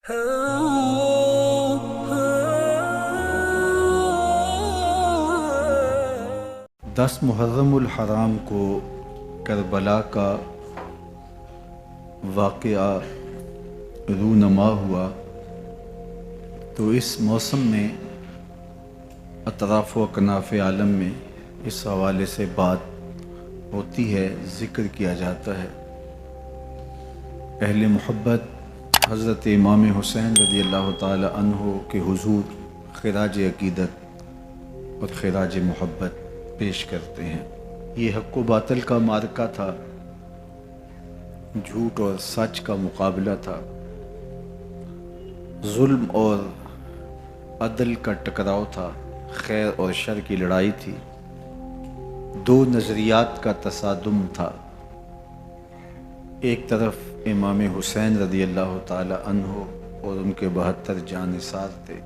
10 محرم الحرام کو کربلا کا واقعہ رونما ہوا تو اس موسم میں اطراف و اکناف عالم میں اس حوالے سے بات ہوتی ہے، ذکر کیا جاتا ہے۔ اہل محبت حضرت امام حسین رضی اللہ تعالی عنہ کے حضور خراج عقیدت اور خراج محبت پیش کرتے ہیں۔ یہ حق و باطل کا معرکہ تھا، جھوٹ اور سچ کا مقابلہ تھا، ظلم اور عدل کا ٹکراؤ تھا، خیر اور شر کی لڑائی تھی، دو نظریات کا تصادم تھا۔ ایک طرف امام حسین رضی اللہ تعالی عنہ اور ان کے 72 جانثار تھے،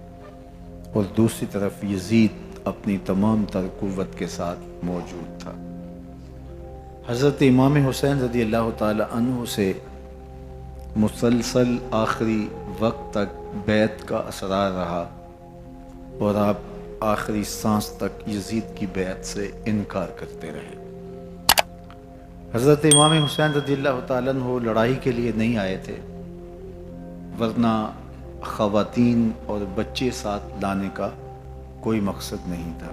اور دوسری طرف یزید اپنی تمام تر قوت کے ساتھ موجود تھا۔ حضرت امام حسین رضی اللہ تعالی عنہ سے مسلسل آخری وقت تک بیعت کا اصرار رہا، اور آپ آخری سانس تک یزید کی بیعت سے انکار کرتے رہے۔ حضرت امام حسین رضی اللہ تعالیٰ عنہ لڑائی کے لیے نہیں آئے تھے، ورنہ خواتین اور بچے ساتھ لانے کا کوئی مقصد نہیں تھا۔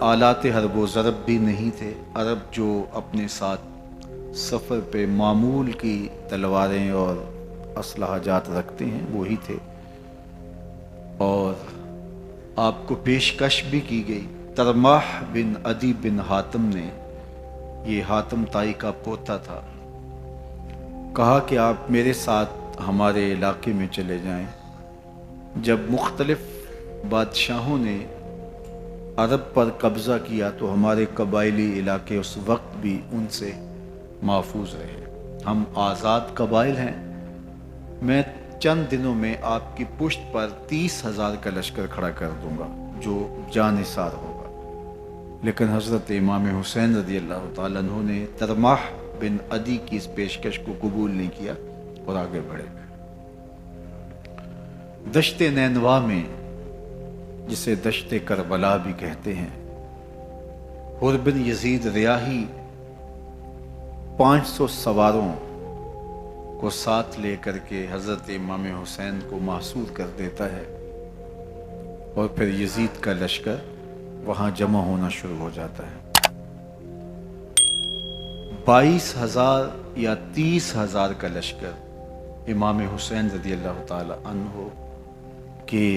آلات حرب و ضرب بھی نہیں تھے۔ عرب جو اپنے ساتھ سفر پہ معمول کی تلواریں اور اسلحہ جات رکھتے ہیں وہی تھے، اور آپ کو پیشکش بھی کی گئی۔ ترماح بن عدی بن حاتم نے، یہ حاتم تائی کا پوتا تھا، کہا کہ آپ میرے ساتھ ہمارے علاقے میں چلے جائیں۔ جب مختلف بادشاہوں نے عرب پر قبضہ کیا تو ہمارے قبائلی علاقے اس وقت بھی ان سے محفوظ رہے۔ ہم آزاد قبائل ہیں۔ میں چند دنوں میں آپ کی پشت پر 30,000 کا لشکر کھڑا کر دوں گا جو جانثار ہوگا۔ لیکن حضرت امام حسین رضی اللہ تعالیٰ عنہ نے ترماح بن عدی کی اس پیشکش کو قبول نہیں کیا اور آگے بڑھے۔ دشت نینوا میں، جسے دشت کربلا بھی کہتے ہیں، حر بن یزید ریاحی 500 سواروں کو ساتھ لے کر کے حضرت امام حسین کو محصور کر دیتا ہے، اور پھر یزید کا لشکر وہاں جمع ہونا شروع ہو جاتا ہے۔ 22,000 یا 30,000 کا لشکر امام حسین رضی اللہ تعالی عنہ کے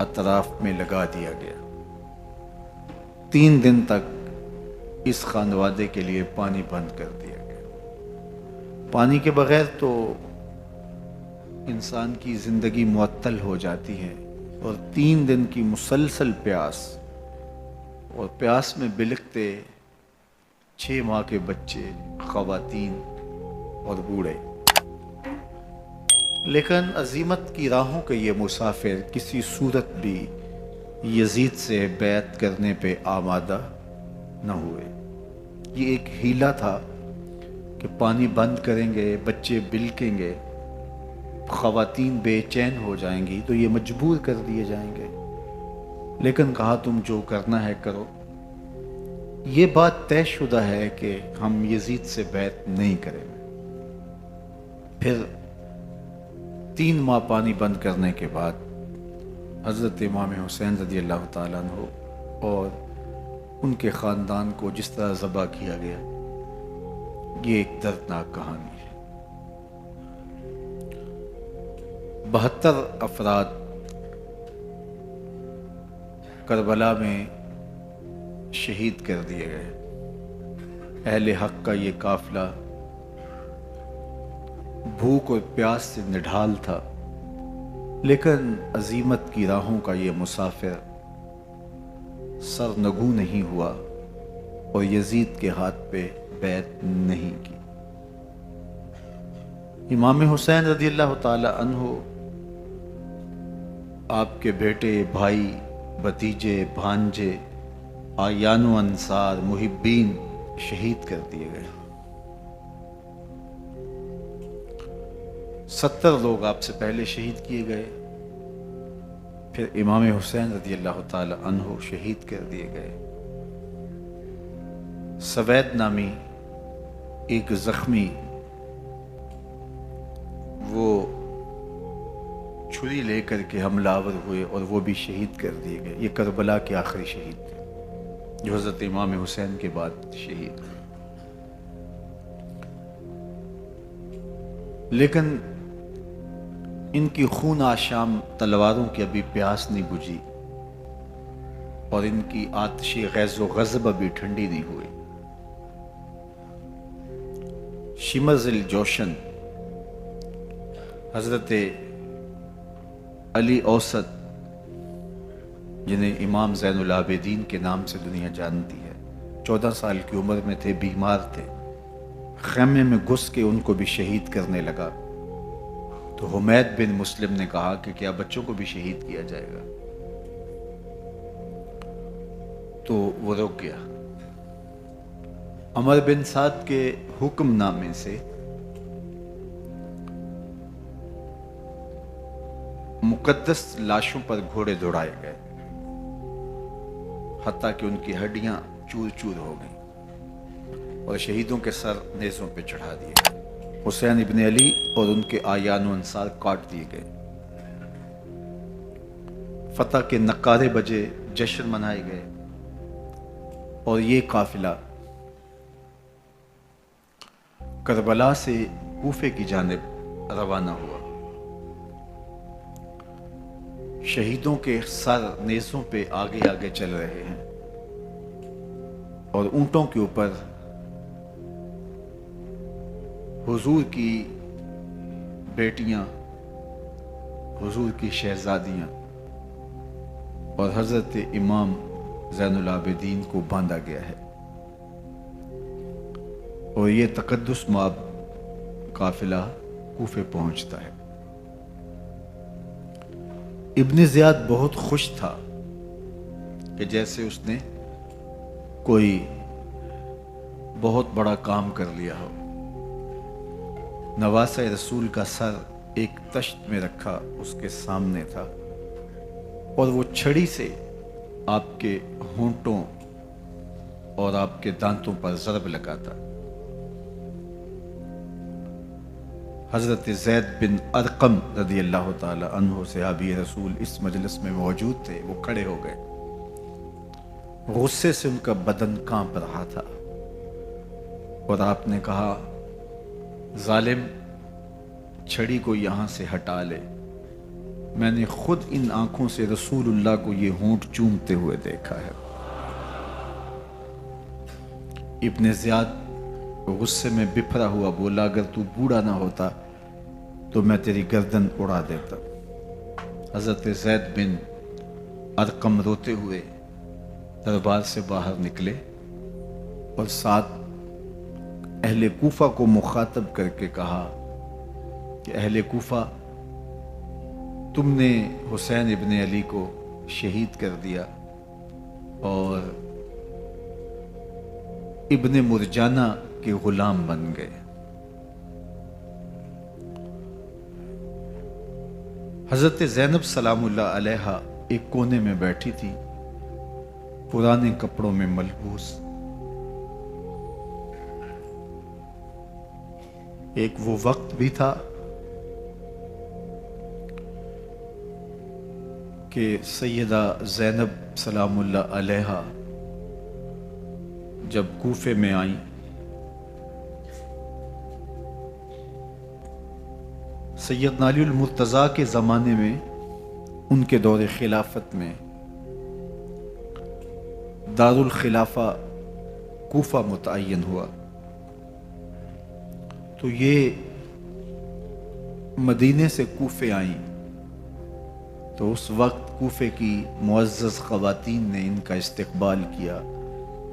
اطراف میں لگا دیا گیا۔ 3 دن تک اس خانوادے کے لیے پانی بند کر دیا گیا۔ پانی کے بغیر تو انسان کی زندگی معطل ہو جاتی ہے، اور 3 دن کی مسلسل پیاس، اور پیاس میں بلکتے 6 ماہ کے بچے، خواتین اور بوڑھے۔ لیکن عزیمت کی راہوں کے یہ مسافر کسی صورت بھی یزید سے بیعت کرنے پہ آمادہ نہ ہوئے۔ یہ ایک ہیلا تھا کہ پانی بند کریں گے، بچے بلکیں گے، خواتین بے چین ہو جائیں گی تو یہ مجبور کر دیے جائیں گے۔ لیکن کہا تم جو کرنا ہے کرو۔ یہ بات طے شدہ ہے کہ ہم یزید سے بیعت نہیں کریں گے۔ پھر 3 ماہ پانی بند کرنے کے بعد حضرت امام حسین رضی اللہ تعالیٰ عنہ اور ان کے خاندان کو جس طرح ذبح کیا گیا، یہ ایک دردناک کہانی ہے۔ 72 افراد کربلا میں شہید کر دیے گئے۔ اہل حق کا یہ قافلہ بھوک اور پیاس سے نڈھال تھا، لیکن عزیمت کی راہوں کا یہ مسافر سرنگوں نہیں ہوا اور یزید کے ہاتھ پہ بیعت نہیں کی۔ امام حسین رضی اللہ تعالی عنہ آپ کے بیٹے، بھائی، بھتیجے، بھانجے، اعیان و انصار، محبین شہید کر دیے گئے۔ 70 لوگ آپ سے پہلے شہید کیے گئے، پھر امام حسین رضی اللہ تعالی عنہ شہید کر دیے گئے۔ سوید نامی ایک زخمی وہ چھری لے کر کے حملہ آور ہوئے اور وہ بھی شہید کر دیے گئے۔ یہ کربلا کے آخری شہید تھے جو حضرت امام حسین کے بعد شہید ہوئے۔ لیکن ان کی خون آشام تلواروں کی ابھی پیاس نہیں بجھی اور ان کی آتش غیظ و غضب ابھی ٹھنڈی نہیں ہوئی۔ شمز الجوشن حضرت علی اوسط، جنہیں امام زین العابدین کے نام سے دنیا جانتی ہے، 14 سال کی عمر میں تھے، بیمار تھے، خیمے میں گھس کے ان کو بھی شہید کرنے لگا تو حمید بن مسلم نے کہا کہ کیا بچوں کو بھی شہید کیا جائے گا؟ تو وہ رک گیا۔ عمر بن سعد کے حکم نامے سے مقدس لاشوں پر گھوڑے دوڑائے گئے حتیٰ کہ ان کی ہڈیاں چور چور ہو گئیں اور شہیدوں کے سر نیزوں پہ چڑھا دیے گئے۔ حسین ابن علی اور ان کے آیان و انصار کاٹ دیے گئے۔ فتح کے نقارے بجے، جشن منائے گئے اور یہ قافلہ کربلا سے کوفے کی جانب روانہ ہوا۔ شہیدوں کے سر نیزوں پہ آگے آگے چل رہے ہیں اور اونٹوں کے اوپر حضور کی بیٹیاں، حضور کی شہزادیاں اور حضرت امام زین العابدین کو باندھا گیا ہے، اور یہ تقدس مآب قافلہ کوفے پہنچتا ہے۔ ابن زیاد بہت خوش تھا کہ جیسے اس نے کوئی بہت بڑا کام کر لیا ہو۔ نواسہ رسول کا سر ایک تشت میں رکھا اس کے سامنے تھا اور وہ چھڑی سے آپ کے ہونٹوں اور آپ کے دانتوں پر ضرب لگاتا۔ حضرت زید بن ارقم رضی اللہ تعالی عنہ صحابی رسول اس مجلس میں موجود تھے، وہ کھڑے ہو گئے، غصے سے ان کا بدن کانپ رہا تھا اور آپ نے کہا، ظالم، چھڑی کو یہاں سے ہٹا لے، میں نے خود ان آنکھوں سے رسول اللہ کو یہ ہونٹ چومتے ہوئے دیکھا ہے۔ ابن زیاد غصے میں بپھرا ہوا بولا، اگر تو بوڑھا نہ ہوتا تو میں تیری گردن اڑا دیتا۔ حضرت زید بن ارقم روتے ہوئے دربار سے باہر نکلے اور ساتھ اہل کوفہ کو مخاطب کر کے کہا کہ اہل کوفہ، تم نے حسین ابن علی کو شہید کر دیا اور ابن مرجانہ کے غلام بن گئے۔ حضرت زینب سلام اللہ علیہا ایک کونے میں بیٹھی تھی، پرانے کپڑوں میں ملبوس۔ ایک وہ وقت بھی تھا کہ سیدہ زینب سلام اللہ علیہا جب کوفے میں آئیں سیدنا علی المرتضیٰ کے زمانے میں، ان کے دور خلافت میں دارالخلافہ کوفہ متعین ہوا، تو یہ مدینے سے کوفے آئیں تو اس وقت کوفے کی معزز خواتین نے ان کا استقبال کیا۔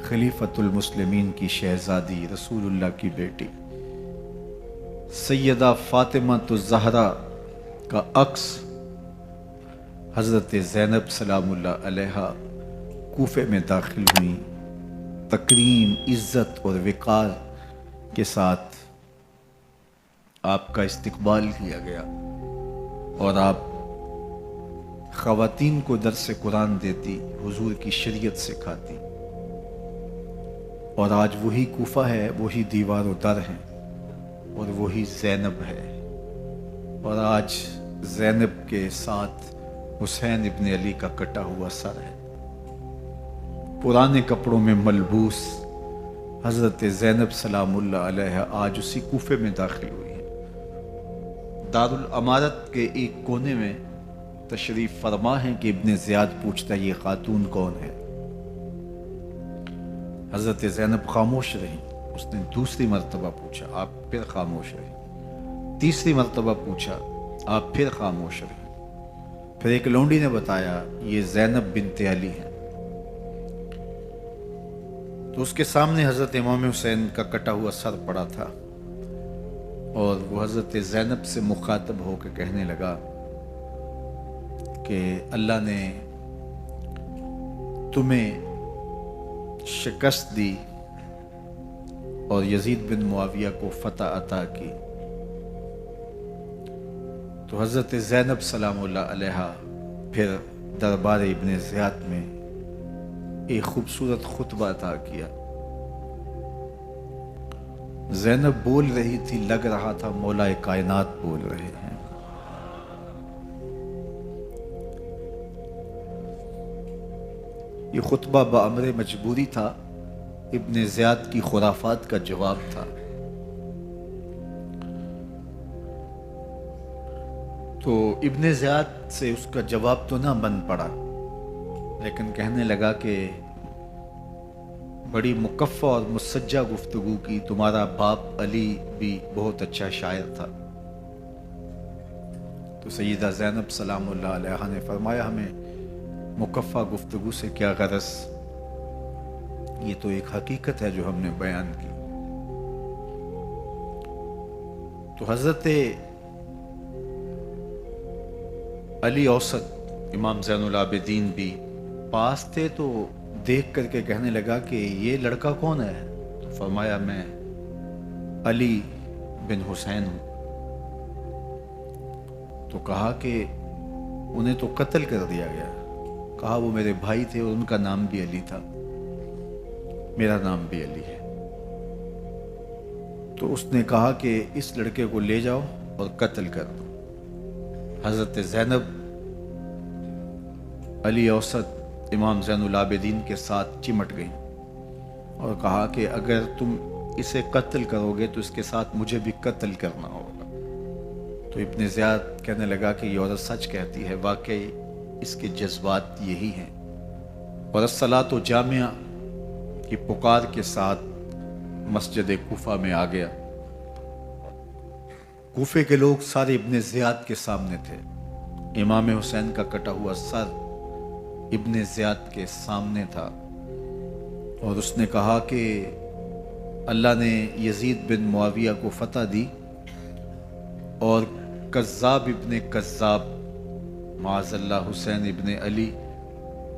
خلیفۃ المسلمین کی شہزادی، رسول اللہ کی بیٹی سیدہ فاطمہ الزہرا کا عکس حضرت زینب سلام اللہ علیہا کوفے میں داخل ہوئیں، تکریم، عزت اور وقار کے ساتھ آپ کا استقبال کیا گیا اور آپ خواتین کو درس قرآن دیتی، حضور کی شریعت سکھاتی، اور آج وہی کوفہ ہے، وہی دیوار و در ہیں، اور وہی زینب ہے، اور آج زینب کے ساتھ حسین ابن علی کا کٹا ہوا سر ہے۔ پرانے کپڑوں میں ملبوس حضرت زینب سلام اللہ علیہ آج اسی کوفے میں داخل ہوئی ہیں۔ دارالامارت کے ایک کونے میں تشریف فرما ہے کہ ابن زیاد پوچھتا ہے یہ خاتون کون ہے؟ حضرت زینب خاموش رہی۔ اس نے دوسری مرتبہ پوچھا، آپ پھر خاموش رہی۔ تیسری مرتبہ پوچھا، آپ پھر خاموش رہی۔ پھر ایک لونڈی نے بتایا یہ زینب بنت علی ہیں۔ تو اس کے سامنے حضرت امام حسین کا کٹا ہوا سر پڑا تھا، اور وہ حضرت زینب سے مخاطب ہو کے کہنے لگا کہ اللہ نے تمہیں شکست دی اور یزید بن معاویہ کو فتح عطا کی۔ تو حضرت زینب سلام اللہ علیہ پھر دربار ابن زیاد میں ایک خوبصورت خطبہ عطا کیا۔ زینب بول رہی تھی، لگ رہا تھا مولا کائنات بول رہے ہیں۔ یہ خطبہ بامر مجبوری تھا، ابن زیاد کی خرافات کا جواب تھا۔ تو ابن زیاد سے اس کا جواب تو نہ بن پڑا، لیکن کہنے لگا کہ بڑی مکفہ اور مسجع گفتگو کی، تمہارا باپ علی بھی بہت اچھا شاعر تھا۔ تو سیدہ زینب سلام اللہ علیہ نے فرمایا ہمیں مکفہ گفتگو سے کیا غرض، یہ تو ایک حقیقت ہے جو ہم نے بیان کی۔ تو حضرت علی اوسط امام زین العابدین بھی پاس تھے، تو دیکھ کر کے کہنے لگا کہ یہ لڑکا کون ہے؟ تو فرمایا میں علی بن حسین ہوں۔ تو کہا کہ انہیں تو قتل کر دیا گیا۔ کہا وہ میرے بھائی تھے اور ان کا نام بھی علی تھا، میرا نام بھی علی ہے۔ تو اس نے کہا کہ اس لڑکے کو لے جاؤ اور قتل کر دو۔ حضرت زینب علی اوسط امام زین العابدین کے ساتھ چمٹ گئی اور کہا کہ اگر تم اسے قتل کرو گے تو اس کے ساتھ مجھے بھی قتل کرنا ہوگا۔ تو ابن زیاد کہنے لگا کہ یہ عورت سچ کہتی ہے، واقعی اس کے جذبات یہی ہیں۔ اور الصلاۃ جامعہ کی پکار کے ساتھ مسجد کوفہ میں آ گیا۔ کوفے کے لوگ سارے ابن زیاد کے سامنے تھے۔ امام حسین کا کٹا ہوا سر ابن زیاد کے سامنے تھا، اور اس نے کہا کہ اللہ نے یزید بن معاویہ کو فتح دی اور کذاب ابن کذاب معاذ اللہ حسین ابن علی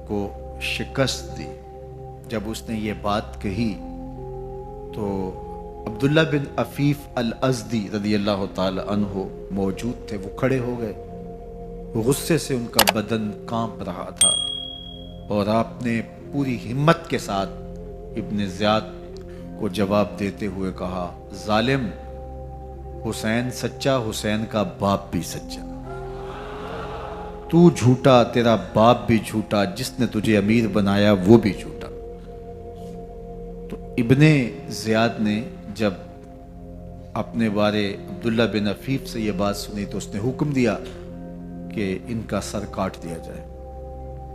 کو شکست دی۔ جب اس نے یہ بات کہی تو عبداللہ بن عفیف الازدی رضی اللہ تعالی عنہ موجود تھے، وہ کھڑے ہو گئے۔ غصے سے ان کا بدن کانپ رہا تھا، اور آپ نے پوری ہمت کے ساتھ ابن زیاد کو جواب دیتے ہوئے کہا، ظالم، حسین سچا، حسین کا باپ بھی سچا، تو جھوٹا، تیرا باپ بھی جھوٹا، جس نے تجھے امیر بنایا وہ بھی جھوٹا۔ تو ابن زیاد نے جب اپنے بارے عبداللہ بن عفیف سے یہ بات سنی تو اس نے حکم دیا کہ ان کا سر کاٹ دیا جائے،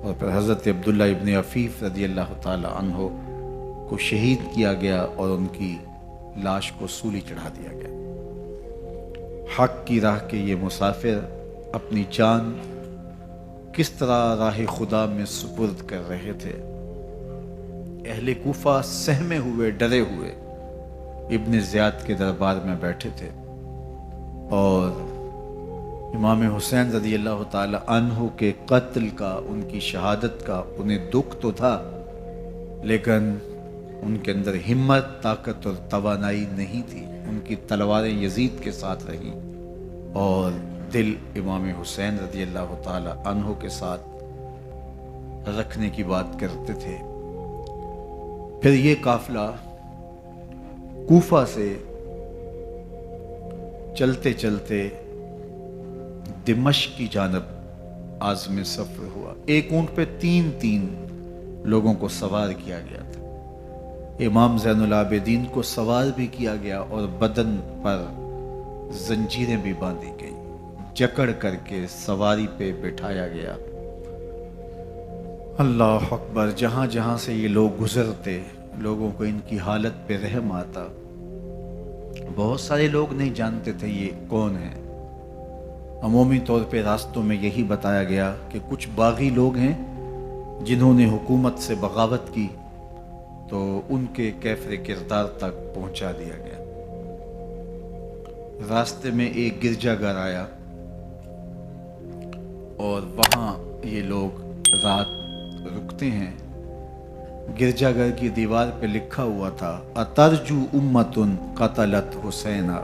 اور پھر حضرت عبداللہ ابن عفیف رضی اللہ تعالی عنہ کو شہید کیا گیا اور ان کی لاش کو سولی چڑھا دیا گیا۔ حق کی راہ کے یہ مسافر اپنی جان کس طرح راہ خدا میں سپرد کر رہے تھے۔ اہل کوفہ سہمے ہوئے، ڈرے ہوئے ابن زیاد کے دربار میں بیٹھے تھے، اور امام حسین رضی اللہ تعالی عنہ کے قتل کا، ان کی شہادت کا انہیں دکھ تو تھا، لیکن ان کے اندر ہمت، طاقت اور توانائی نہیں تھی. ان کی تلواریں یزید کے ساتھ رہیں اور دل امام حسین رضی اللہ تعالی عنہ کے ساتھ رکھنے کی بات کرتے تھے. پھر یہ قافلہ کوفہ سے چلتے چلتے دمشق کی جانب عازم سفر ہوا. ایک اونٹ پہ تین لوگوں کو سوار کیا گیا تھا. امام زین العابدین کو سوار بھی کیا گیا اور بدن پر زنجیریں بھی باندھی گئی. جکڑ کر کے سواری پہ بٹھایا گیا. اللہ اکبر. جہاں جہاں سے یہ لوگ گزرتے لوگوں کو ان کی حالت پہ رحم آتا. بہت سارے لوگ نہیں جانتے تھے یہ کون ہیں. عمومی طور پہ راستوں میں یہی بتایا گیا کہ کچھ باغی لوگ ہیں جنہوں نے حکومت سے بغاوت کی تو ان کے کیفر کردار تک پہنچا دیا گیا. راستے میں ایک گرجا گھر آیا اور وہاں یہ لوگ رات رکتے ہیں. گرجا گھر کی دیوار پہ لکھا ہوا تھا اترجو امت قتلت حسینا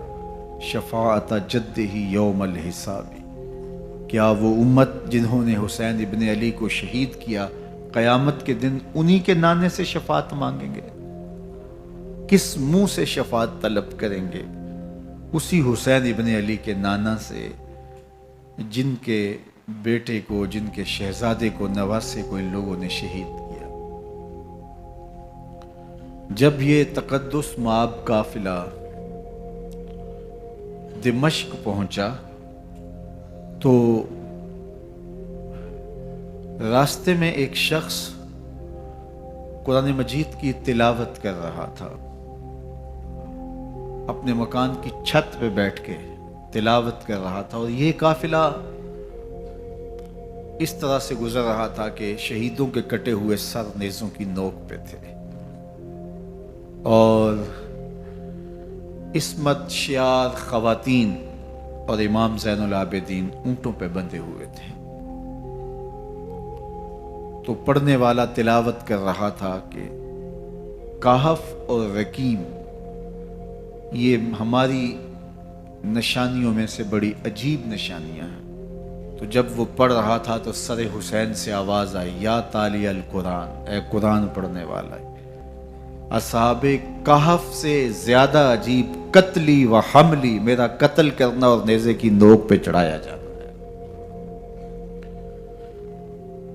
شفاعت جدہ یوم الحساب. کیا وہ امت جنہوں نے حسین ابن علی کو شہید کیا قیامت کے دن انہی کے نانے سے شفاعت مانگیں گے؟ کس منہ سے شفاعت طلب کریں گے؟ اسی حسین ابن علی کے نانا سے جن کے بیٹے کو، جن کے شہزادے کو، نواسے کو ان لوگوں نے شہید کیا. جب یہ تقدس مآب قافلہ دمشق پہنچا تو راستے میں ایک شخص قرآن مجید کی تلاوت کر رہا تھا. اپنے مکان کی چھت پہ بیٹھ کے تلاوت کر رہا تھا اور یہ قافلہ اس طرح سے گزر رہا تھا کہ شہیدوں کے کٹے ہوئے سر نیزوں کی نوک پہ تھے اور عصمت شیار خواتین اور امام زین العابدین اونٹوں پہ بندھے ہوئے تھے. تو پڑھنے والا تلاوت کر رہا تھا کہ کہف اور رقیم یہ ہماری نشانیوں میں سے بڑی عجیب نشانیاں ہیں. تو جب وہ پڑھ رہا تھا تو سر حسین سے آواز آئی یا تالی القرآن، اے قرآن پڑھنے والا. اصحاب کہف سے زیادہ عجیب قتلی و حملی، میرا قتل کرنا اور نیزے کی نوک پہ چڑھایا جانا ہے.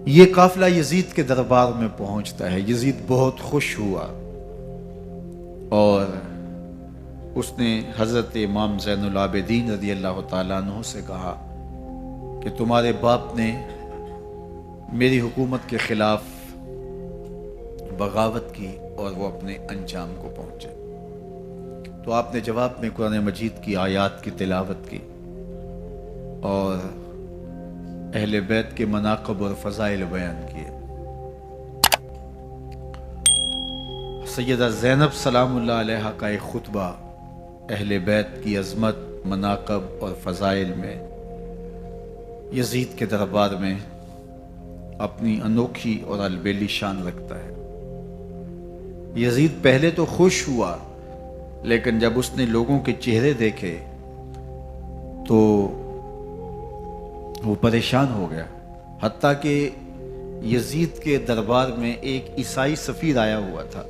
یہ قافلہ یزید کے دربار میں پہنچتا ہے. یزید بہت خوش ہوا اور اس نے حضرت امام زین العابدین رضی اللہ تعالیٰ عنہ سے کہا کہ تمہارے باپ نے میری حکومت کے خلاف بغاوت کی اور وہ اپنے انجام کو پہنچے. تو آپ نے جواب میں قرآن مجید کی آیات کی تلاوت کی اور اہل بیت کے مناقب اور فضائل بیان کیے. سیدہ زینب سلام اللہ علیہا کا ایک خطبہ اہل بیت کی عظمت، مناقب اور فضائل میں یزید کے دربار میں اپنی انوکھی اور البیلی شان رکھتا ہے. یزید پہلے تو خوش ہوا لیکن جب اس نے لوگوں کے چہرے دیکھے تو وہ پریشان ہو گیا. حتیٰ کہ یزید کے دربار میں ایک عیسائی سفیر آیا ہوا تھا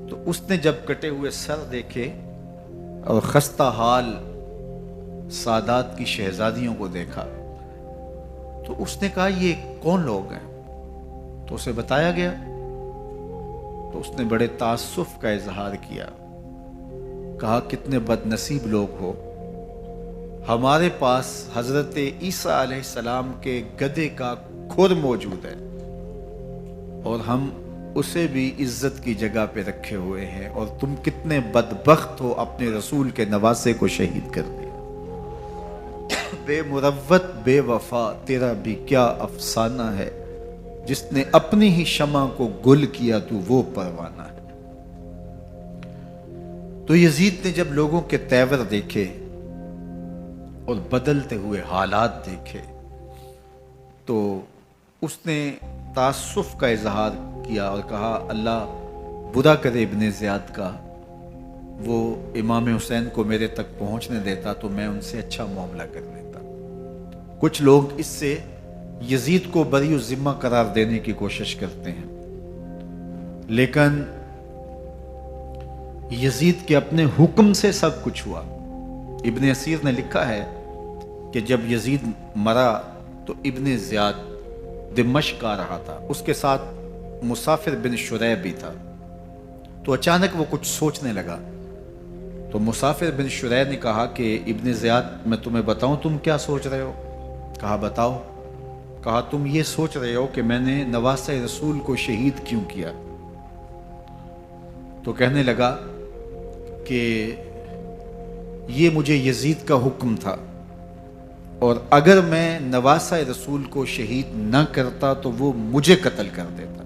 تو اس نے جب کٹے ہوئے سر دیکھے اور خستہ حال سادات کی شہزادیوں کو دیکھا تو اس نے کہا یہ کون لوگ ہیں؟ تو اسے بتایا گیا تو اس نے بڑے تعصف کا اظہار کیا. کہا کتنے بد نصیب لوگ ہو، ہمارے پاس حضرت عیسیٰ علیہ السلام کے گدھے کا کھر موجود ہے اور ہم اسے بھی عزت کی جگہ پہ رکھے ہوئے ہیں، اور تم کتنے بدبخت ہو اپنے رسول کے نواسے کو شہید کر دیا. بے مروت بے وفا تیرا بھی کیا افسانہ ہے، جس نے اپنی ہی شمع کو گل کیا تو وہ پروانہ ہے. تو یزید نے جب لوگوں کے تیور دیکھے اور بدلتے ہوئے حالات دیکھے تو اس نے تعصف کا اظہار کیا اور کہا اللہ برا کرے ابن زیاد کا وہ امام حسین کو میرے تک پہنچنے دیتا تو میں ان سے اچھا معاملہ کر لیتا۔ کچھ لوگ اس سے یزید کو بری الذمہ قرار دینے کی کوشش کرتے ہیں، لیکن یزید کے اپنے حکم سے سب کچھ ہوا۔ ابن اسیر نے لکھا ہے کہ جب یزید مرا تو ابن زیاد دمشق آ رہا تھا، اس کے ساتھ مسافر بن شریح بھی تھا، تو اچانک وہ کچھ سوچنے لگا۔ تو مسافر بن شریح نے کہا کہ ابن زیاد میں تمہیں بتاؤں تم کیا سوچ رہے ہو؟ کہا بتاؤ۔ کہا تم یہ سوچ رہے ہو کہ میں نے نواسہ رسول کو شہید کیوں کیا؟ تو کہنے لگا کہ یہ مجھے یزید کا حکم تھا، اور اگر میں نواسہ رسول کو شہید نہ کرتا تو وہ مجھے قتل کر دیتا۔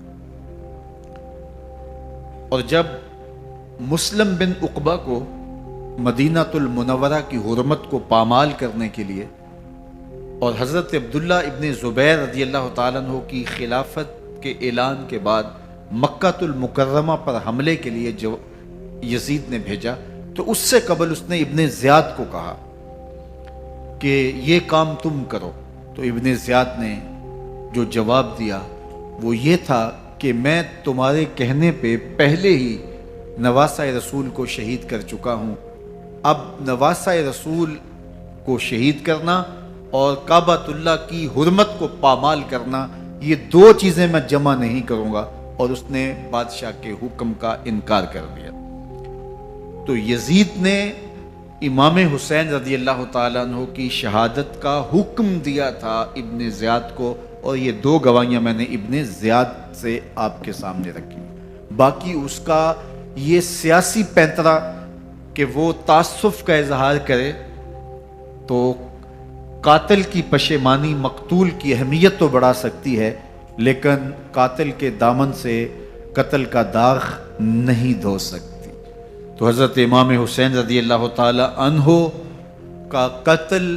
اور جب مسلم بن عقبہ کو مدینہ المنورہ کی حرمت کو پامال کرنے کے لیے اور حضرت عبداللہ ابن زبیر رضی اللہ تعالیٰ عنہ کی خلافت کے اعلان کے بعد مکہ المکرمہ پر حملے کے لیے جو یزید نے بھیجا، تو اس سے قبل اس نے ابن زیاد کو کہا کہ یہ کام تم کرو۔ تو ابن زیاد نے جو جواب دیا وہ یہ تھا کہ میں تمہارے کہنے پہ پہلے ہی نواسہ رسول کو شہید کر چکا ہوں، اب نواسہ رسول کو شہید کرنا اور کعبۃ اللہ کی حرمت کو پامال کرنا، یہ دو چیزیں میں جمع نہیں کروں گا۔ اور اس نے بادشاہ کے حکم کا انکار کر دیا۔ تو یزید نے امام حسین رضی اللہ تعالیٰ عنہ کی شہادت کا حکم دیا تھا ابن زیاد کو، اور یہ دو گواہیاں میں نے ابن زیاد سے آپ کے سامنے رکھی۔ باقی اس کا یہ سیاسی پینترا کہ وہ تعصب کا اظہار کرے، تو قاتل کی پشیمانی مقتول کی اہمیت تو بڑھا سکتی ہے، لیکن قاتل کے دامن سے قتل کا داغ نہیں دھو سکتی۔ تو حضرت امام حسین رضی اللہ تعالی عنہ کا قتل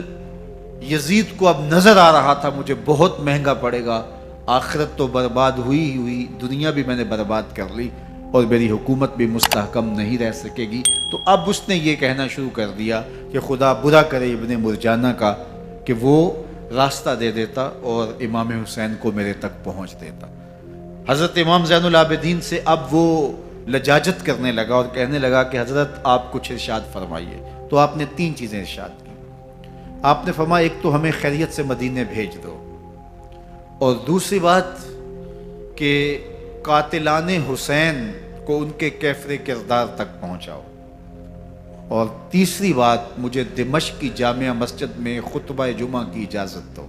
یزید کو اب نظر آ رہا تھا مجھے بہت مہنگا پڑے گا، آخرت تو برباد ہوئی ہی ہوئی، دنیا بھی میں نے برباد کر لی، اور میری حکومت بھی مستحکم نہیں رہ سکے گی۔ تو اب اس نے یہ کہنا شروع کر دیا کہ خدا برا کرے ابن مرجانہ کا کہ وہ راستہ دے دیتا اور امام حسین کو میرے تک پہنچ دیتا۔ حضرت امام زین العابدین سے اب وہ لجاجت کرنے لگا اور کہنے لگا کہ حضرت آپ کچھ ارشاد فرمائیے۔ تو آپ نے تین چیزیں ارشاد کی۔ آپ نے فرمایا ایک تو ہمیں خیریت سے مدینے بھیج دو، اور دوسری بات کہ قاتلان حسین کو ان کے کیفر کردار تک پہنچاؤ، اور تیسری بات مجھے دمشق کی جامع مسجد میں خطبہ جمعہ کی اجازت دو۔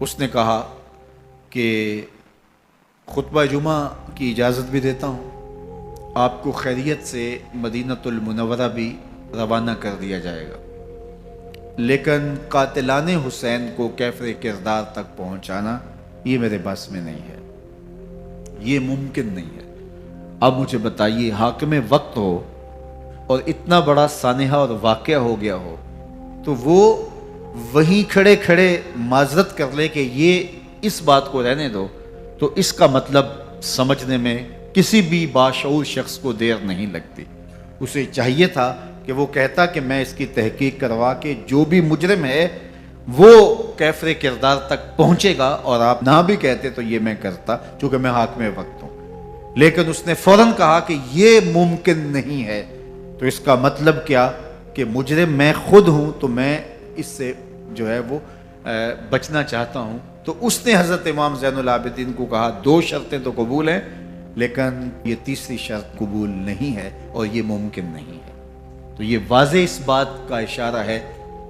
اس نے کہا کہ خطبہ جمعہ کی اجازت بھی دیتا ہوں، آپ کو خیریت سے مدینہ المنورہ بھی روانہ کر دیا جائے گا، لیکن قاتلان حسین کو کیفر کردار تک پہنچانا یہ میرے بس میں نہیں ہے، یہ ممکن نہیں ہے۔ اب مجھے بتائیے، حاکم وقت ہو اور اتنا بڑا سانحہ اور واقعہ ہو گیا ہو، تو وہ وہیں کھڑے کھڑے معذرت کر لے کہ یہ اس بات کو رہنے دو، تو اس کا مطلب سمجھنے میں کسی بھی باشعور شخص کو دیر نہیں لگتی۔ اسے چاہیے تھا کہ وہ کہتا کہ میں اس کی تحقیق کروا کے جو بھی مجرم ہے وہ کیفر کردار تک پہنچے گا، اور آپ نہ بھی کہتے تو یہ میں کرتا چونکہ میں حاکم وقت ہوں۔ لیکن اس نے فوراً کہا کہ یہ ممکن نہیں ہے، تو اس کا مطلب کیا کہ مجرم میں خود ہوں، تو میں اس سے جو ہے وہ بچنا چاہتا ہوں۔ تو اس نے حضرت امام زین العابدین کو کہا دو شرطیں تو قبول ہیں، لیکن یہ تیسری شرط قبول نہیں ہے اور یہ ممکن نہیں ہے۔ تو یہ واضح اس بات کا اشارہ ہے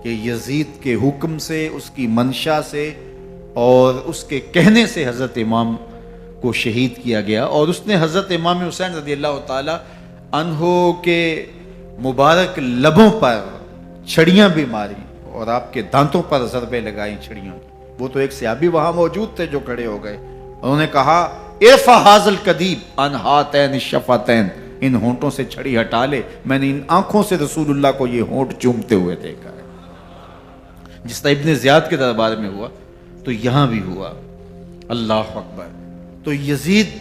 کہ یزید کے حکم سے، اس کی منشا سے اور اس کے کہنے سے حضرت امام کو شہید کیا گیا، اور اس نے حضرت امام حسین رضی اللہ تعالی عنہ کے مبارک لبوں پر چھڑیاں بھی ماری اور آپ کے دانتوں پر ضربیں لگائیں چھڑیوں کی۔ وہ تو ایک صحابی وہاں موجود تھے جو کھڑے ہو گئے، انہوں نے کہا ارفع ھذا القدیب عن ھاتین الشفتین، ان ہونٹوں سے چھڑی ہٹا لے، میں نے ان آنکھوں سے رسول اللہ کو یہ ہونٹ چومتے ہوئے دیکھا ہے۔ جس طرح ابن زیاد کے دربار میں ہوا تو یہاں بھی ہوا۔ اللہ اکبر۔ تو یزید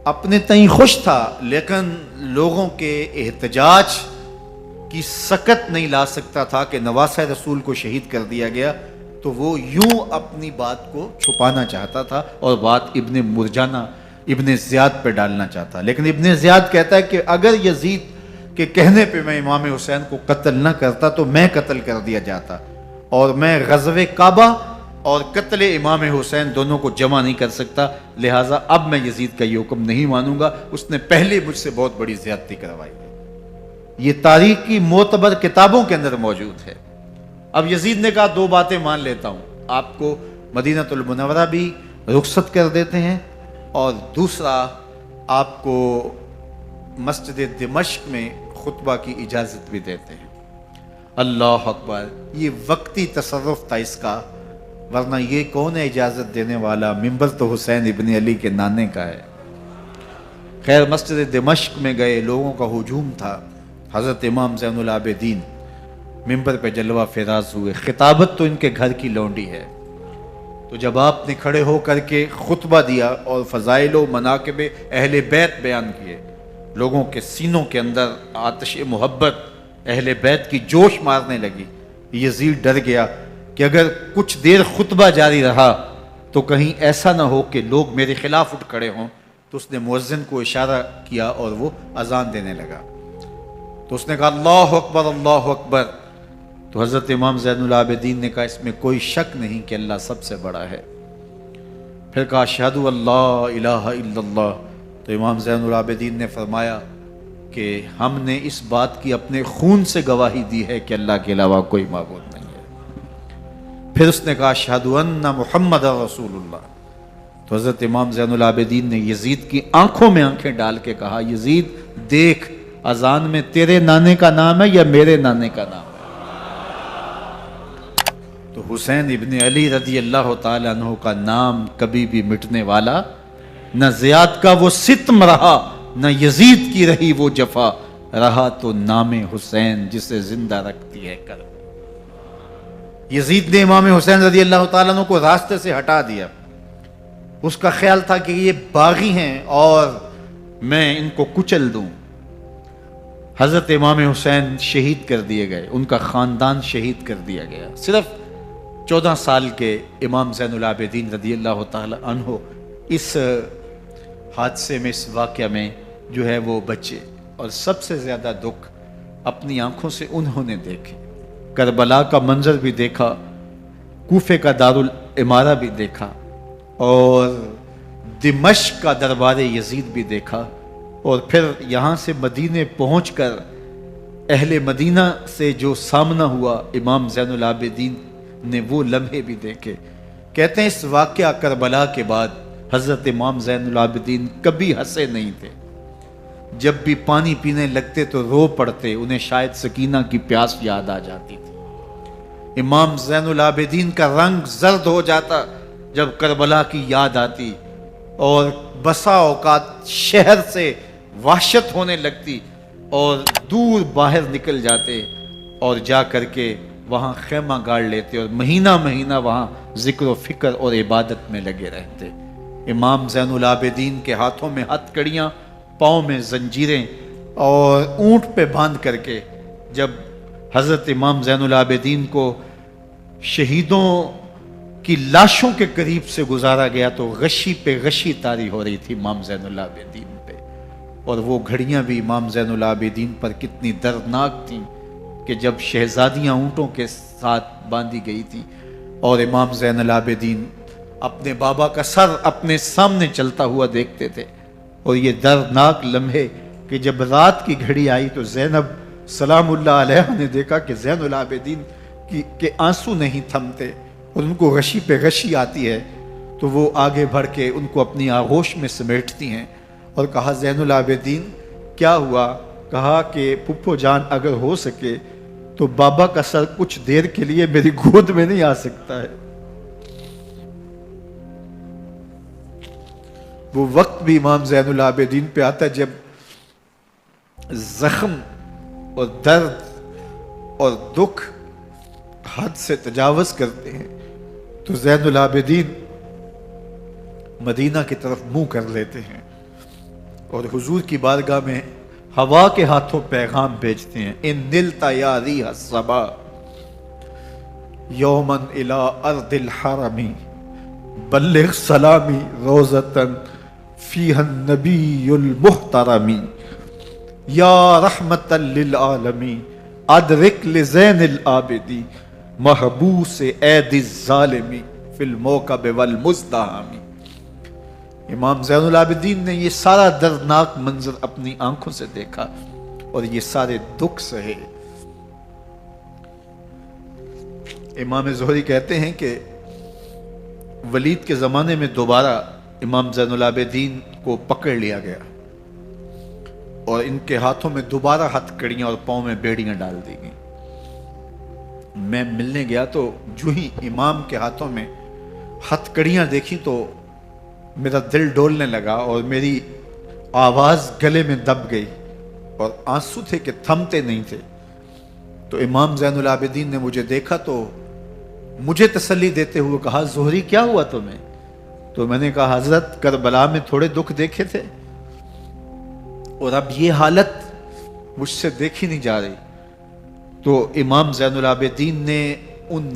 اپنے تئیں خوش تھا، لیکن لوگوں کے احتجاج کی سکت نہیں لا سکتا تھا کہ نواسہ رسول کو شہید کر دیا گیا، تو وہ یوں اپنی بات کو چھپانا چاہتا تھا اور بات ابن مرجانہ ابن زیاد پہ ڈالنا چاہتا. لیکن ابن زیاد کہتا ہے کہ اگر یزید کے کہنے پہ میں امام حسین کو قتل نہ کرتا تو میں قتل کر دیا جاتا، اور میں غزوہ کعبہ اور قتل امام حسین دونوں کو جمع نہیں کر سکتا، لہٰذا اب میں یزید کا یہ حکم نہیں مانوں گا، اس نے پہلے مجھ سے بہت بڑی زیادتی کروائی ہے. یہ تاریخ کی معتبر کتابوں کے اندر موجود ہے. اب یزید نے کہا دو باتیں مان لیتا ہوں، آپ کو مدینہ المنورہ بھی رخصت کر دیتے ہیں، اور دوسرا آپ کو مسجد دمشق میں خطبہ کی اجازت بھی دیتے ہیں. اللہ اکبر، یہ وقتی تصرف تھا اس کا، ورنہ یہ کون ہے اجازت دینے والا؟ ممبر تو حسین ابن علی کے نانے کا ہے. خیر، مسجد دمشق میں گئے، لوگوں کا ہجوم تھا. حضرت امام زین العابدین ممبر پہ جلوہ فراز ہوئے. خطابت تو ان کے گھر کی لونڈی ہے، تو جب آپ نے کھڑے ہو کر کے خطبہ دیا اور فضائل و مناقب اہل بیت بیان کیے، لوگوں کے سینوں کے اندر آتش محبت اہل بیت کی جوش مارنے لگی. یزید ڈر گیا کہ اگر کچھ دیر خطبہ جاری رہا تو کہیں ایسا نہ ہو کہ لوگ میرے خلاف اٹھ کھڑے ہوں. تو اس نے مؤذن کو اشارہ کیا اور وہ اذان دینے لگا. تو اس نے کہا اللہ اکبر اللہ اکبر. تو حضرت امام زین العابدین نے کہا اس میں کوئی شک نہیں کہ اللہ سب سے بڑا ہے. پھر کہا اشہد اللہ الہ الا اللہ. تو امام زین العابدین نے فرمایا کہ ہم نے اس بات کی اپنے خون سے گواہی دی ہے کہ اللہ کے علاوہ کوئی معبود نہیں ہے. پھر اس نے کہا اشہد ان محمد رسول اللہ. تو حضرت امام زین العابدین نے یزید کی آنکھوں میں آنکھیں ڈال کے کہا یزید دیکھ، اذان میں تیرے نانے کا نام ہے یا میرے نانے کا نام ہے؟ تو حسین ابن علی رضی اللہ تعالی عنہ کا نام کبھی بھی مٹنے والا نہ زیاد کا وہ ستم رہا، نہ یزید کی رہی وہ جفا، رہا تو نام حسین جسے زندہ رکھتی ہے کرب. یزید نے امام حسین رضی اللہ تعالیٰ عنہ کو راستے سے ہٹا دیا. اس کا خیال تھا کہ یہ باغی ہیں اور میں ان کو کچل دوں. حضرت امام حسین شہید کر دیے گئے، ان کا خاندان شہید کر دیا گیا. صرف 14 سال کے امام زین العابدین رضی اللہ تعالی عنہ اس حادثے میں، اس واقعہ میں جو ہے وہ بچے. اور سب سے زیادہ دکھ اپنی آنکھوں سے انہوں نے دیکھے. کربلا کا منظر بھی دیکھا، کوفے کا دارالامارہ بھی دیکھا، اور دمشق کا دربار یزید بھی دیکھا، اور پھر یہاں سے مدینے پہنچ کر اہل مدینہ سے جو سامنا ہوا امام زین العابدین نے وہ لمحے بھی دیکھے. کہتے ہیں اس واقعہ کربلا کے بعد حضرت امام زین العابدین کبھی ہنسے نہیں تھے. جب بھی پانی پینے لگتے تو رو پڑتے، انہیں شاید سکینہ کی پیاس یاد آ جاتی تھی. امام زین العابدین کا رنگ زرد ہو جاتا جب کربلا کی یاد آتی، اور بسا اوقات شہر سے وحشت ہونے لگتی اور دور باہر نکل جاتے اور جا کر کے وہاں خیمہ گاڑ لیتے اور مہینہ مہینہ وہاں ذکر و فکر اور عبادت میں لگے رہتے. امام زین العابدین کے ہاتھوں میں ہتھ کڑیاں، پاؤں میں زنجیریں، اور اونٹ پہ باندھ کر کے جب حضرت امام زین العابدین کو شہیدوں کی لاشوں کے قریب سے گزارا گیا تو غشی پہ غشی طاری ہو رہی تھی امام زین العابدین پہ. اور وہ گھڑیاں بھی امام زین العابدین پر کتنی دردناک تھیں کہ جب شہزادیاں اونٹوں کے ساتھ باندھی گئی تھی اور امام زین العابدین اپنے بابا کا سر اپنے سامنے چلتا ہوا دیکھتے تھے. اور یہ دردناک لمحے کہ جب رات کی گھڑی آئی تو زینب سلام اللہ علیہ نے دیکھا کہ زین العابدین کے آنسو نہیں تھمتے اور ان کو غشی پہ غشی آتی ہے، تو وہ آگے بڑھ کے ان کو اپنی آغوش میں سمیٹتی ہیں اور کہا زین العابدین کیا ہوا؟ کہا کہ پھپھو جان اگر ہو سکے تو بابا کا سر کچھ دیر کے لیے میری گود میں نہیں آ سکتا ہے. وہ وقت بھی امام زین العابدین پہ آتا ہے جب زخم اور درد اور دکھ حد سے تجاوز کرتے ہیں تو زین العابدین مدینہ کی طرف منہ کر لیتے ہیں. اور حضور کی بارگاہ میں ہوا کے ہاتھوں پیغام بھیجتے ہیں، ان نلتا یا ریح الصبا یومن الی ارض الحرمی بلغ سلامی روزتن فیہا النبی المحترمی یا رحمتا للعالمین ادرک لزین العابدی محبوس عید الظالمی فی الموکب والمزدحمی۔ امام زین العابدین نے یہ سارا دردناک منظر اپنی آنکھوں سے دیکھا اور یہ سارے دکھ سہے۔ امام زہری کہتے ہیں کہ ولید کے زمانے میں دوبارہ امام زین العابدین کو پکڑ لیا گیا اور ان کے ہاتھوں میں دوبارہ ہتھ کڑیاں اور پاؤں میں بیڑیاں ڈال دی گئیں۔ میں ملنے گیا تو جو ہی امام کے ہاتھوں میں ہتھ کڑیاں دیکھی تو میرا دل ڈولنے لگا اور میری آواز گلے میں دب گئی اور آنسو تھے کہ تھمتے نہیں تھے۔ تو امام زین العابدین نے مجھے دیکھا تو مجھے تسلی دیتے ہوئے کہا، زہری کیا ہوا تمہیں؟ تو میں نے کہا، حضرت کربلا میں تھوڑے دکھ دیکھے تھے اور اب یہ حالت مجھ سے دیکھی نہیں جا رہی۔ تو امام زین العابدین نے ان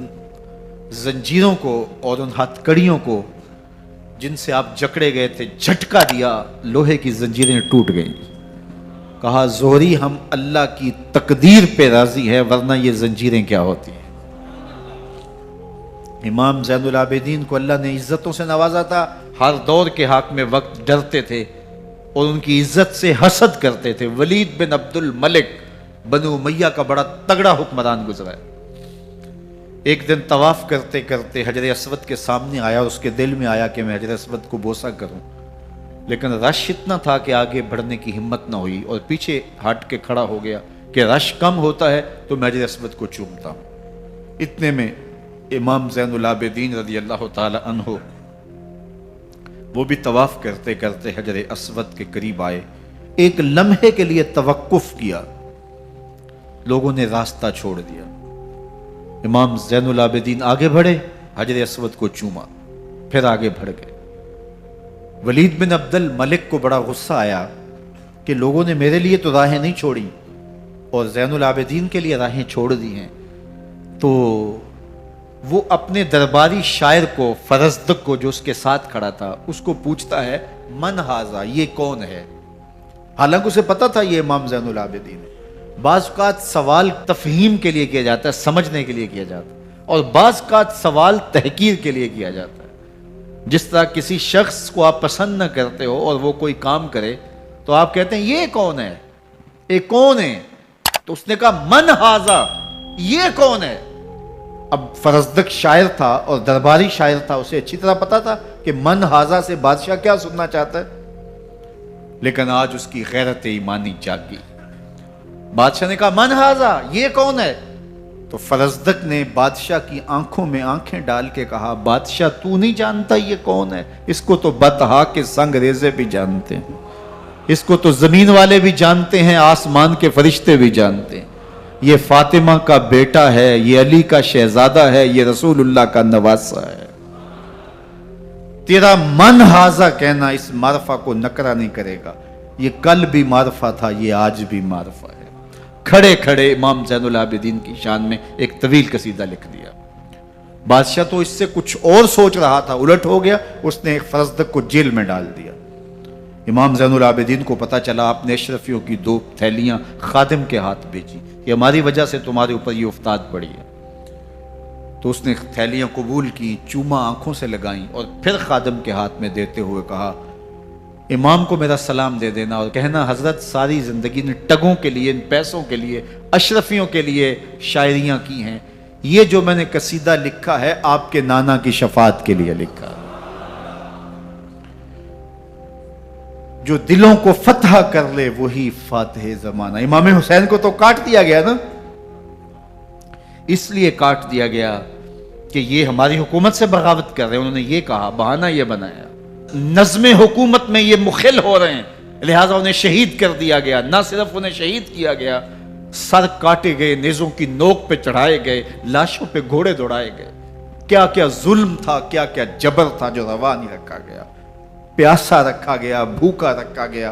زنجیروں کو اور ان ہتھ کڑیوں کو جن سے آپ جکڑے گئے تھے جھٹکا دیا، لوہے کی زنجیریں ٹوٹ گئیں۔ کہا، زہری ہم اللہ کی تقدیر پہ راضی ہے ورنہ یہ زنجیریں کیا ہوتی ہیں۔ امام زین العابدین کو اللہ نے عزتوں سے نوازا تھا، ہر دور کے حاکم وقت ڈرتے تھے اور ان کی عزت سے حسد کرتے تھے۔ ولید بن عبد الملک بنو امیہ کا بڑا تگڑا حکمران گزرا ہے۔ ایک دن طواف کرتے کرتے حجر اسود کے سامنے آیا اور اس کے دل میں آیا کہ میں حجر اسود کو بوسہ کروں، لیکن رش اتنا تھا کہ آگے بڑھنے کی ہمت نہ ہوئی اور پیچھے ہٹ کے کھڑا ہو گیا کہ رش کم ہوتا ہے تو میں حجر اسود کو چومتا ہوں۔ اتنے میں امام زین العابدین رضی اللہ تعالی عنہ وہ بھی طواف کرتے کرتے حجر اسود کے قریب آئے، ایک لمحے کے لیے توقف کیا، لوگوں نے راستہ چھوڑ دیا۔ امام زین العابدین آگے بڑھے، حجر اسود کو چوما، پھر آگے بڑھ گئے۔ ولید بن عبد الملک کو بڑا غصہ آیا کہ لوگوں نے میرے لیے تو راہیں نہیں چھوڑی اور زین العابدین کے لیے راہیں چھوڑ دی ہیں۔ تو وہ اپنے درباری شاعر کو، فرزدق کو جو اس کے ساتھ کھڑا تھا، اس کو پوچھتا ہے، من ہاذا، یہ کون ہے؟ حالانکہ اسے پتا تھا یہ امام زین العابدین ہے۔ بعض اوقات سوال تفہیم کے لیے کیا جاتا ہے، سمجھنے کے لیے کیا جاتا ہے، اور بعض اوقات سوال تحقیر کے لیے کیا جاتا ہے۔ جس طرح کسی شخص کو آپ پسند نہ کرتے ہو اور وہ کوئی کام کرے تو آپ کہتے ہیں یہ کون ہے، یہ کون ہے؟ تو اس نے کہا، من ہاذا، یہ کون ہے؟ اب فرزدق شاعر تھا اور درباری شاعر تھا، اسے اچھی طرح پتا تھا کہ من ہاذا سے بادشاہ کیا سننا چاہتا ہے، لیکن آج اس کی غیرت ایمانی جاگی۔ بادشاہ نے کہا، من ہاذا، یہ کون ہے؟ تو فرزدق نے بادشاہ کی آنکھوں میں آنکھیں ڈال کے کہا، بادشاہ تو نہیں جانتا یہ کون ہے؟ اس کو تو بطحا کے سنگ ریزے بھی جانتے ہیں، اس کو تو زمین والے بھی جانتے ہیں، آسمان کے فرشتے بھی جانتے ہیں۔ یہ فاطمہ کا بیٹا ہے، یہ علی کا شہزادہ ہے، یہ رسول اللہ کا نواسہ ہے۔ تیرا من ہاذا کہنا اس معرفہ کو نکرا نہیں کرے گا، یہ کل بھی معرفہ تھا، یہ آج بھی معرفہ ہے۔ کھڑے کھڑے امام زین العابدین کی شان میں ایک طویل قصیدہ لکھ دیا۔ بادشاہ تو اس سے کچھ اور سوچ رہا تھا، الٹ ہو گیا، اس نے ایک فرزدق کو جیل میں ڈال دیا۔ امام زین العابدین کو پتا چلا، آپ نے اشرفیوں کی 2 تھیلیاں خادم کے ہاتھ بھیجی کہ ہماری وجہ سے تمہارے اوپر یہ افتاد پڑی ہے۔ تو اس نے تھیلیاں قبول کی، چوما آنکھوں سے لگائیں اور پھر خادم کے ہاتھ میں دیتے ہوئے کہا، امام کو میرا سلام دے دینا اور کہنا حضرت ساری زندگی نے ٹگوں کے لیے، ان پیسوں کے لیے، اشرفیوں کے لیے شاعریاں کی ہیں، یہ جو میں نے قصیدہ لکھا ہے آپ کے نانا کی شفاعت کے لیے لکھا ہے، جو دلوں کو فتح کر لے وہی فاتح زمانہ۔ امام حسین کو تو کاٹ دیا گیا نا، اس لیے کاٹ دیا گیا کہ یہ ہماری حکومت سے بغاوت کر رہے ہیں، انہوں نے یہ کہا، بہانہ یہ بنایا، نظم حکومت میں یہ مخل ہو رہے ہیں، لہٰذا انہیں شہید کر دیا گیا۔ نہ صرف انہیں شہید کیا گیا، سر کاٹے گئے، نیزوں کی نوک پہ چڑھائے گئے، لاشوں پہ گھوڑے دوڑائے گئے۔ کیا کیا ظلم تھا، کیا کیا جبر تھا جو روا نہیں رکھا گیا، پیاسا رکھا گیا، بھوکا رکھا گیا،